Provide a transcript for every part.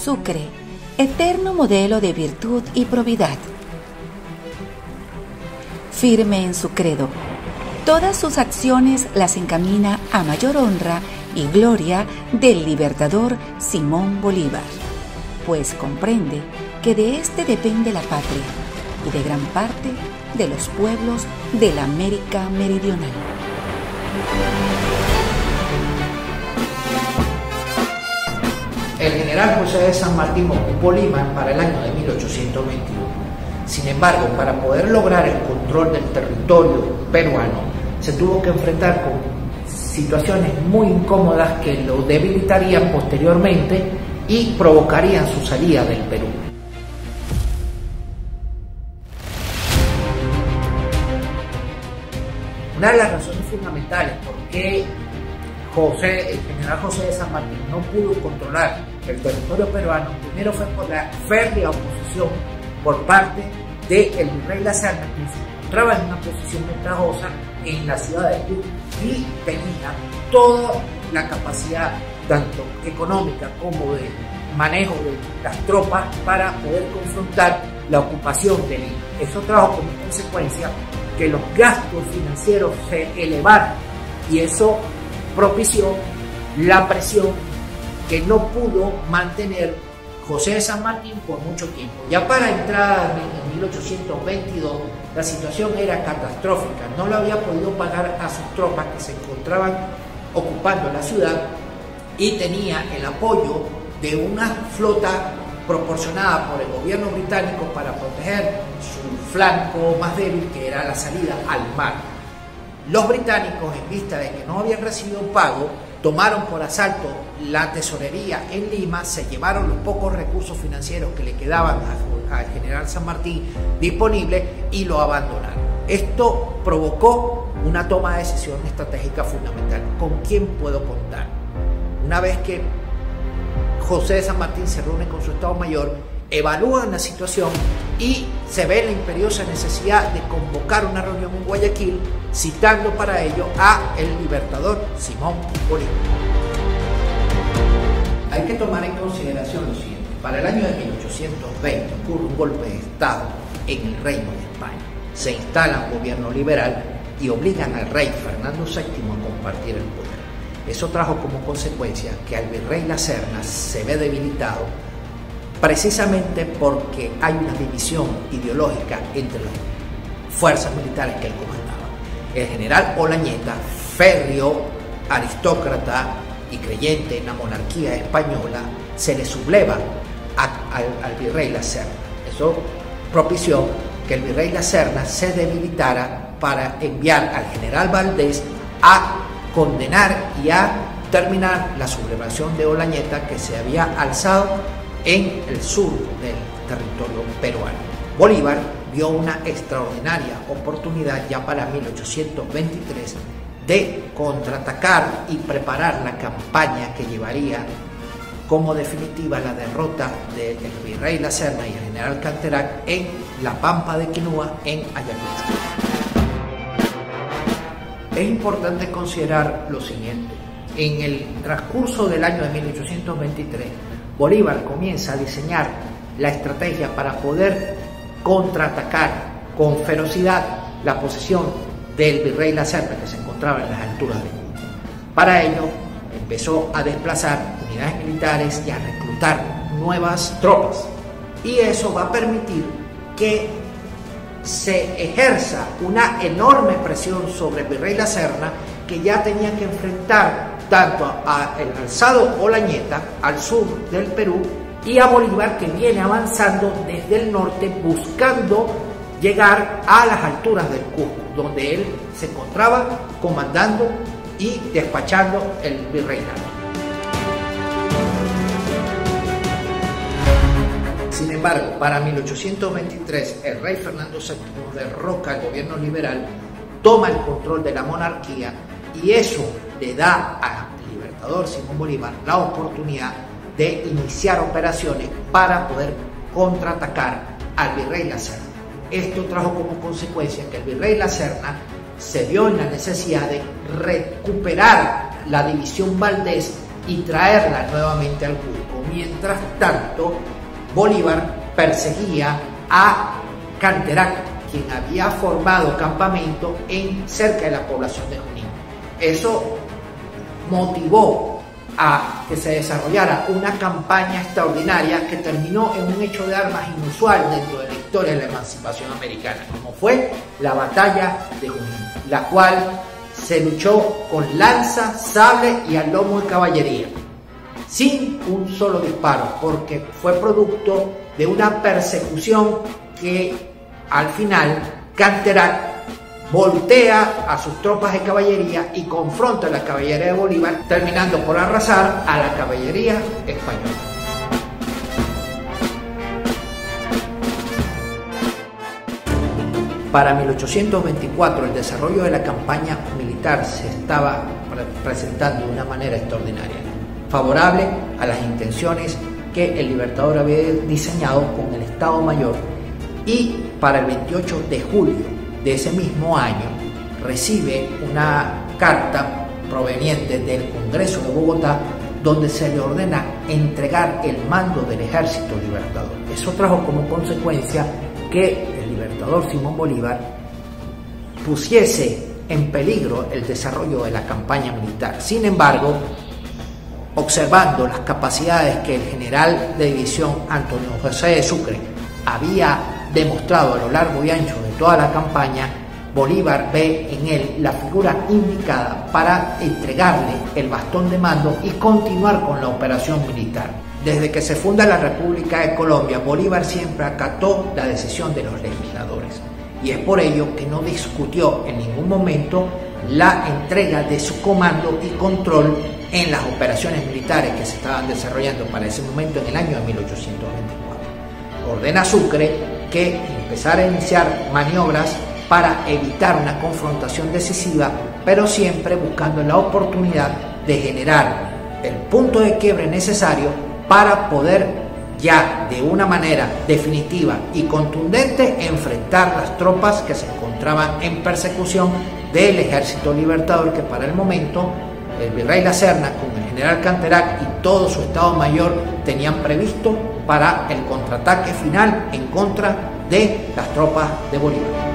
Sucre, eterno modelo de virtud y probidad. Firme en su credo, todas sus acciones las encamina a mayor honra y gloria del libertador Simón Bolívar, pues comprende que de éste depende la patria y de gran parte de los pueblos de la América Meridional. El general José de San Martín ocupó Lima para el año de 1821. Sin embargo, para poder lograr el control del territorio peruano, se tuvo que enfrentar con situaciones muy incómodas que lo debilitarían posteriormente y provocarían su salida del Perú. Una de las razones fundamentales por qué el general José de San Martín no pudo controlar el territorio peruano, primero fue por la férrea oposición por parte del virrey La Serna, que se encontraba en una posición ventajosa en la ciudad de Cusco y tenía toda la capacidad, tanto económica como de manejo de las tropas, para poder confrontar la ocupación de Lima. Eso trajo como consecuencia que los gastos financieros se elevaran y eso propició la presión que no pudo mantener José de San Martín por mucho tiempo. Ya para entrada en 1822 la situación era catastrófica, no lo había podido pagar a sus tropas que se encontraban ocupando la ciudad y tenía el apoyo de una flota proporcionada por el gobierno británico para proteger su flanco más débil, que era la salida al mar. Los británicos, en vista de que no habían recibido pago, tomaron por asalto la tesorería en Lima, se llevaron los pocos recursos financieros que le quedaban al general San Martín disponibles y lo abandonaron. Esto provocó una toma de decisión estratégica fundamental. ¿Con quién puedo contar? Una vez que José de San Martín se reúne con su Estado Mayor, evalúan la situación y se ve la imperiosa necesidad de convocar una reunión en Guayaquil, citando para ello a el libertador Simón Bolívar. Hay que tomar en consideración lo siguiente: para el año de 1820 ocurre un golpe de Estado en el Reino de España. Se instala un gobierno liberal y obligan al rey Fernando VII a compartir el poder. Eso trajo como consecuencia que al virrey La Serna se ve debilitado, precisamente porque hay una división ideológica entre las fuerzas militares que él comandaba. El general Olañeta, férreo aristócrata y creyente en la monarquía española, se le subleva al virrey La Serna. Eso propició que el virrey La Serna se debilitara para enviar al general Valdés a condenar y a terminar la sublevación de Olañeta, que se había alzado en el sur del territorio peruano. Bolívar vio una extraordinaria oportunidad ya para 1823 de contraatacar y preparar la campaña que llevaría como definitiva la derrota del virrey La Serna y el general Canterac en la Pampa de Quinua, en Ayacucho. Es importante considerar lo siguiente: en el transcurso del año de 1823, Bolívar comienza a diseñar la estrategia para poder contraatacar con ferocidad la posición del virrey La Serna, que se encontraba en las alturas de Cusco. Para ello empezó a desplazar unidades militares y a reclutar nuevas tropas, y eso va a permitir que se ejerza una enorme presión sobre el virrey La Serna, que ya tenía que enfrentar tanto al alzado Olañeta al sur del Perú y a Bolívar, que viene avanzando desde el norte buscando llegar a las alturas del Cusco, donde él se encontraba comandando y despachando el virreinato. Sin embargo, para 1823 el rey Fernando VII derroca al gobierno liberal, toma el control de la monarquía, y eso le da al libertador Simón Bolívar la oportunidad de iniciar operaciones para poder contraatacar al virrey La Serna. Esto trajo como consecuencia que el virrey La Serna se vio en la necesidad de recuperar la división Valdés y traerla nuevamente al Cusco. Mientras tanto, Bolívar perseguía a Canterac, quien había formado campamento cerca de la población de Junín. Eso motivó a que se desarrollara una campaña extraordinaria que terminó en un hecho de armas inusual dentro de la historia de la emancipación americana, como fue la batalla de Junín, la cual se luchó con lanza, sable y al lomo de caballería, sin un solo disparo, porque fue producto de una persecución que al final Canterac voltea a sus tropas de caballería y confronta a la caballería de Bolívar, terminando por arrasar a la caballería española. Para 1824 el desarrollo de la campaña militar se estaba presentando de una manera extraordinaria, favorable a las intenciones que el Libertador había diseñado con el Estado Mayor, y para el 28 de julio de ese mismo año recibe una carta proveniente del Congreso de Bogotá donde se le ordena entregar el mando del Ejército Libertador. Eso trajo como consecuencia que el Libertador Simón Bolívar pusiese en peligro el desarrollo de la campaña militar. Sin embargo, observando las capacidades que el general de división Antonio José de Sucre había demostrado a lo largo y ancho de toda la campaña, Bolívar ve en él la figura indicada para entregarle el bastón de mando y continuar con la operación militar. Desde que se funda la República de Colombia, Bolívar siempre acató la decisión de los legisladores, y es por ello que no discutió en ningún momento la entrega de su comando y control en las operaciones militares que se estaban desarrollando para ese momento en el año de 1824. Ordena a Sucre que empezara a iniciar maniobras para evitar una confrontación decisiva, pero siempre buscando la oportunidad de generar el punto de quiebre necesario para poder ya de una manera definitiva y contundente enfrentar las tropas que se encontraban en persecución del Ejército Libertador, que para el momento el virrey La Serna con el general Canterac y todo su Estado Mayor tenían previsto para el contraataque final en contra de las tropas de Bolívar.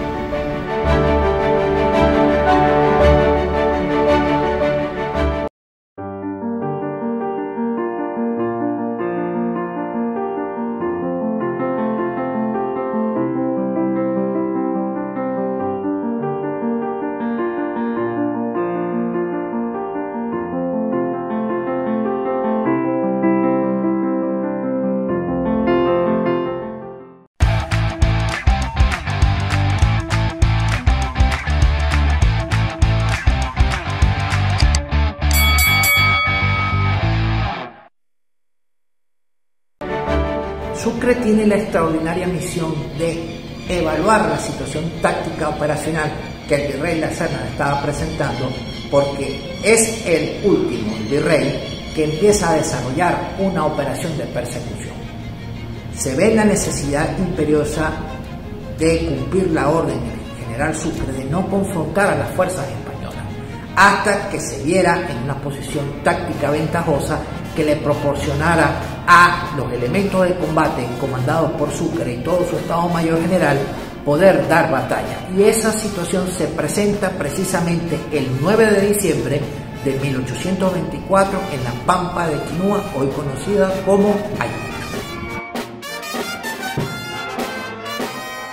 Sucre tiene la extraordinaria misión de evaluar la situación táctica operacional que el virrey La Serna estaba presentando, porque es el último, el virrey, que empieza a desarrollar una operación de persecución. Se ve la necesidad imperiosa de cumplir la orden del general Sucre de no confrontar a las fuerzas españolas hasta que se viera en una posición táctica ventajosa que le proporcionara a los elementos de combate comandados por Sucre y todo su Estado Mayor General poder dar batalla. Y esa situación se presenta precisamente el 9 de diciembre de 1824 en la Pampa de Quinua, hoy conocida como Ayacucho.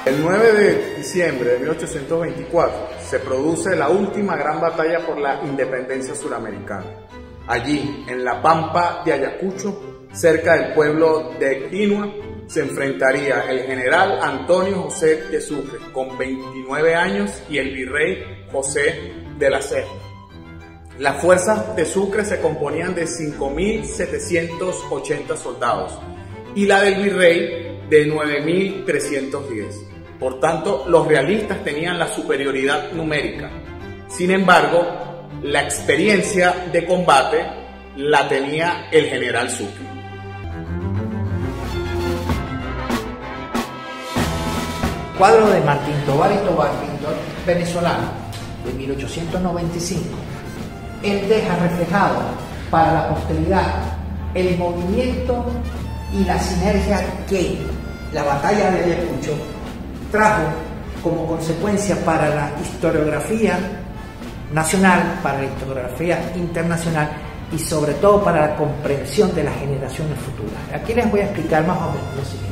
El 9 de diciembre de 1824 se produce la última gran batalla por la independencia suramericana. Allí, en la Pampa de Ayacucho, cerca del pueblo de Quinua, se enfrentaría el general Antonio José de Sucre, con 29 años, y el virrey José de la Serna. Las fuerzas de Sucre se componían de 5.780 soldados y la del virrey de 9.310. Por tanto, los realistas tenían la superioridad numérica. Sin embargo, la experiencia de combate la tenía el general Sucre. Cuadro de Martín Tovar y Tovar, pintor venezolano, de 1895. Él deja reflejado para la posteridad el movimiento y la sinergia que la batalla de Ayacucho trajo como consecuencia para la historiografía nacional, para la historiografía internacional y sobre todo para la comprensión de las generaciones futuras. Aquí les voy a explicar más o menos lo siguiente.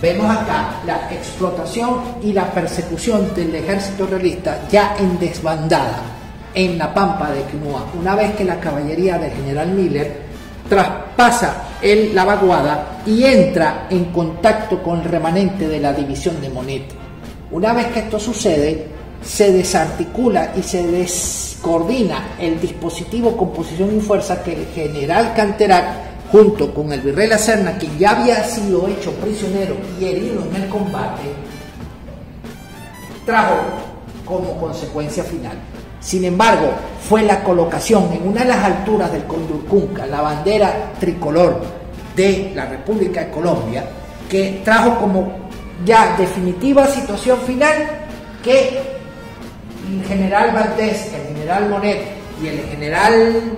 Vemos acá la explotación y la persecución del ejército realista ya en desbandada en la pampa de Quinua, una vez que la caballería del general Miller traspasa la vaguada y entra en contacto con el remanente de la división de Monet. Una vez que esto sucede, se desarticula y se descoordina el dispositivo composición y fuerza que el general Canterac, junto con el virrey La Serna, que ya había sido hecho prisionero y herido en el combate, trajo como consecuencia final. Sin embargo, fue la colocación en una de las alturas del Condurcunca, la bandera tricolor de la República de Colombia, que trajo como ya definitiva situación final que el general Valdés, el general Monet y el general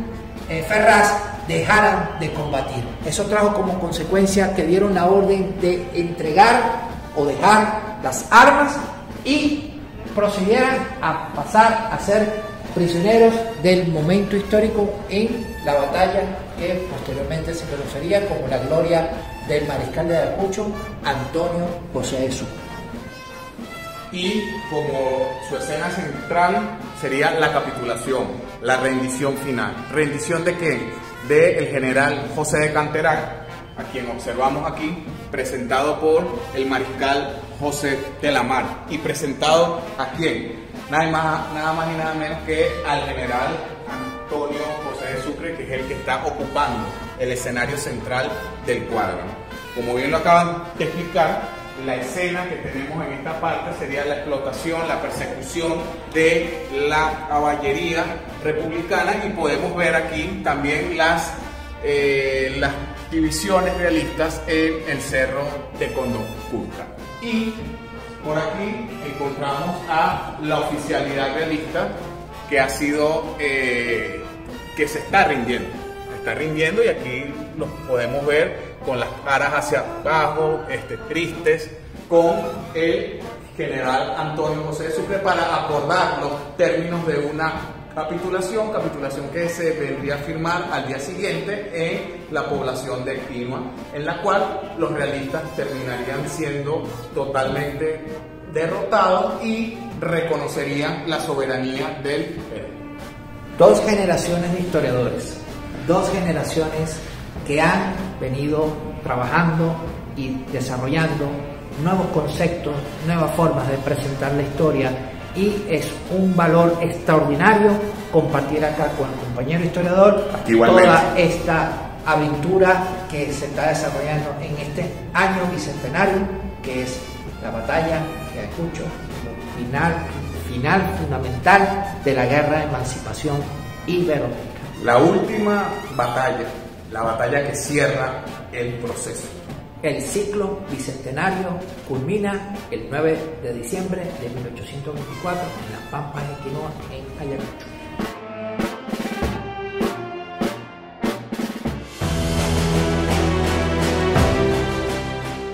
Ferraz dejaran de combatir. Eso trajo como consecuencia que dieron la orden de entregar o dejar las armas y procedieran a pasar a ser prisioneros del momento histórico en la batalla que posteriormente se conocería como la gloria del mariscal de Ayacucho, Antonio José de Sucre. Y como su escena central sería la capitulación, la rendición final. ¿Rendición de qué? Del general José de Canterac, a quien observamos aquí, presentado por el mariscal José de la Mar. ¿Y presentado a quién? Nada más y nada menos que al general Antonio José de Sucre, que es el que está ocupando el escenario central del cuadro. Como bien lo acaban de explicar, la escena que tenemos en esta parte sería la explotación, la persecución de la caballería republicana, y podemos ver aquí también las divisiones realistas en el cerro de Condorcunca. Y por aquí encontramos a la oficialidad realista que ha sido, que se está rindiendo, y aquí los podemos ver con las caras hacia abajo, tristes, con el general Antonio José de Sucre para acordar los términos de una capitulación que se vendría a firmar al día siguiente en la población de Quinua, en la cual los realistas terminarían siendo totalmente derrotados y reconocerían la soberanía del Perú. Dos generaciones de historiadores, dos generaciones que han venido trabajando y desarrollando nuevos conceptos, nuevas formas de presentar la historia, y es un valor extraordinario compartir acá con el compañero historiador toda esta aventura que se está desarrollando en este año bicentenario, que es la batalla de Ayacucho, final fundamental de la guerra de emancipación iberoamericana. La última batalla, la batalla que cierra el proceso. El ciclo bicentenario culmina el 9 de diciembre de 1824 en las Pampas de Quinua, en Ayacucho.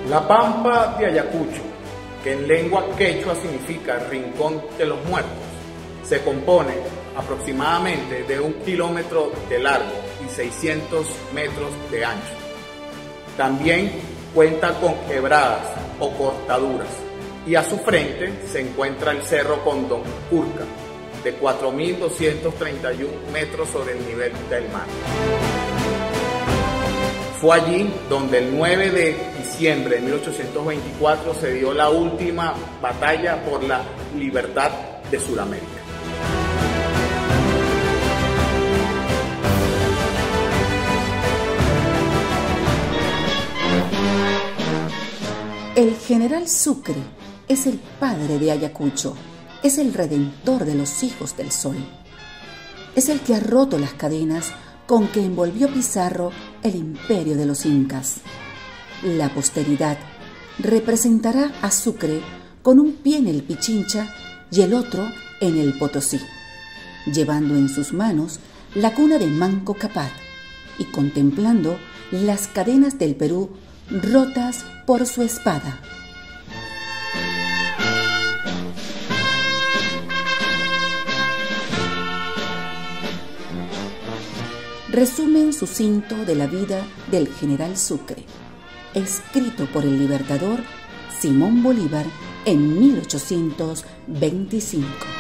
La Pampa de Ayacucho, que en lengua quechua significa rincón de los muertos, se compone aproximadamente de 1 kilómetro de largo y 600 metros de ancho. También cuenta con quebradas o cortaduras, y a su frente se encuentra el cerro Condorcunca, de 4.231 metros sobre el nivel del mar. Fue allí donde el 9 de diciembre de 1824 se dio la última batalla por la libertad de Sudamérica. El general Sucre es el padre de Ayacucho, es el redentor de los hijos del sol. Es el que ha roto las cadenas con que envolvió Pizarro el imperio de los incas. La posteridad representará a Sucre con un pie en el Pichincha y el otro en el Potosí, llevando en sus manos la cuna de Manco Cápac, y contemplando las cadenas del Perú rotas por su espada. Resumen sucinto de la vida del general Sucre, escrito por el libertador Simón Bolívar en 1825.